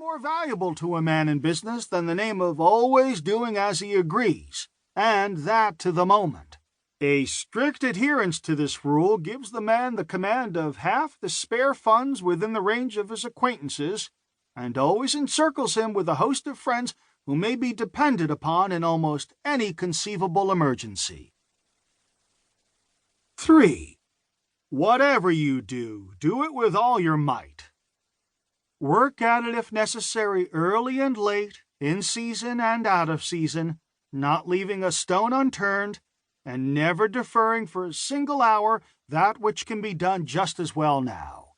more valuable to a man in business than the name of always doing as he agrees, and that to the moment. A strict adherence to this rule gives the man the command of half the spare funds within the range of his acquaintances, and always encircles him with a host of friends who may be depended upon in almost any conceivable emergency. 3. Whatever you do, do it with all your might. Work at it if necessary early and late, in season and out of season, not leaving a stone unturned, and never deferring for a single hour that which can be done just as well now.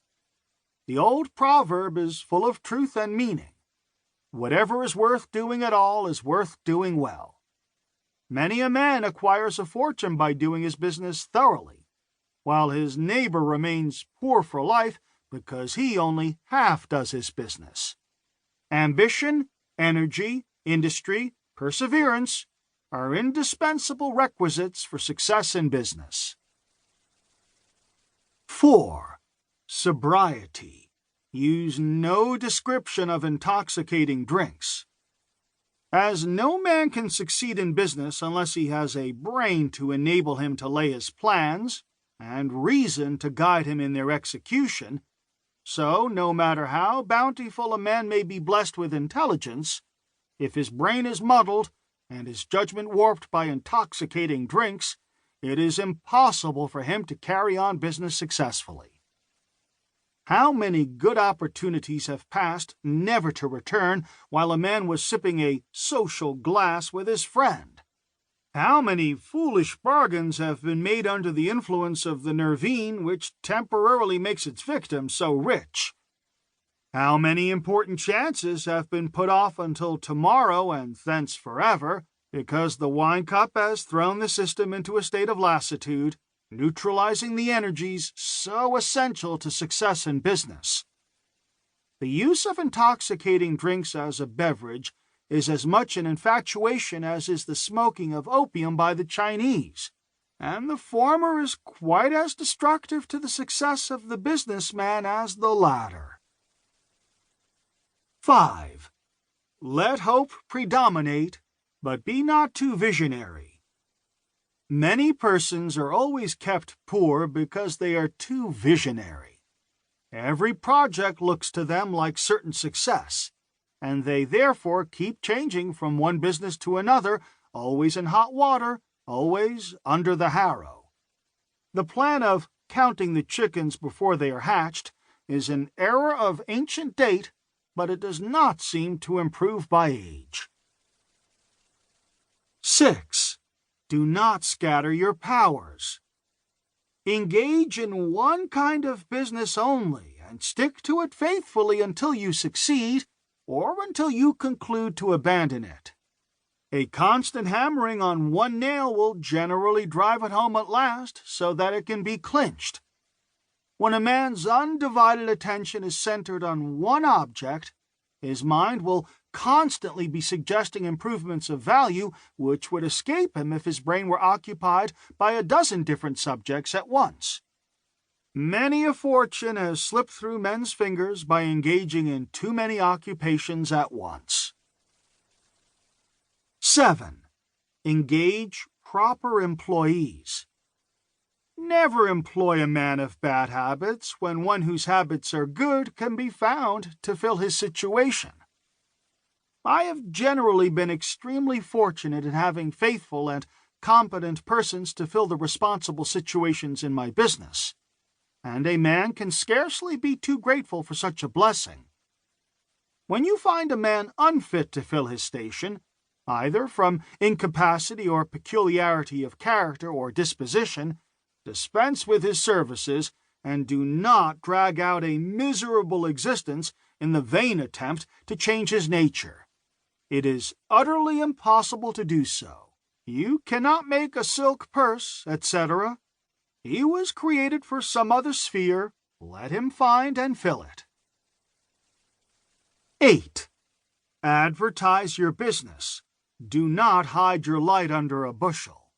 The old proverb is full of truth and meaning. Whatever is worth doing at all is worth doing well. Many a man acquires a fortune by doing his business thoroughly, while his neighbor remains poor for life because he only half does his business. Ambition, energy, industry, perseverance are indispensable requisites for success in business. 4. Sobriety. Use no description of intoxicating drinks. As no man can succeed in business unless he has a brain to enable him to lay his plans, and reason to guide him in their execution, so no matter how bountiful a man may be blessed with intelligence, if his brain is muddled and his judgment warped by intoxicating drinks, it is impossible for him to carry on business successfully. How many good opportunities have passed never to return while a man was sipping a social glass with his friend? How many foolish bargains have been made under the influence of the nervine which temporarily makes its victim so rich? How many important chances have been put off until tomorrow and thence forever, because the wine cup has thrown the system into a state of lassitude, neutralizing the energies so essential to success in business? The use of intoxicating drinks as a beverage is as much an infatuation as is the smoking of opium by the Chinese, and the former is quite as destructive to the success of the businessman as the latter. 5. Let hope predominate, but be not too visionary. Many persons are always kept poor because they are too visionary. Every project looks to them like certain success, and they therefore keep changing from one business to another, always in hot water, always under the harrow. The plan of counting the chickens before they are hatched is an error of ancient date, but it does not seem to improve by age. 6. Do not scatter your powers. Engage in one kind of business only, and stick to it faithfully until you succeed, or until you conclude to abandon it. A constant hammering on one nail will generally drive it home at last, so that it can be clinched. When a man's undivided attention is centered on one object, his mind will constantly be suggesting improvements of value which would escape him if his brain were occupied by a dozen different subjects at once. Many a fortune has slipped through men's fingers by engaging in too many occupations at once. 7. Engage proper employees. Never employ a man of bad habits when one whose habits are good can be found to fill his situation. I have generally been extremely fortunate in having faithful and competent persons to fill the responsible situations in my business, and a man can scarcely be too grateful for such a blessing. When you find a man unfit to fill his station, either from incapacity or peculiarity of character or disposition, dispense with his services, and do not drag out a miserable existence in the vain attempt to change his nature. It is utterly impossible to do so. You cannot make a silk purse, etc. He was created for some other sphere. Let him find and fill it. 8. Advertise your business. Do not hide your light under a bushel.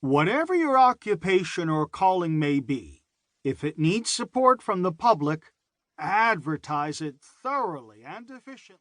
Whatever your occupation or calling may be, if it needs support from the public, Advertise it thoroughly and efficiently.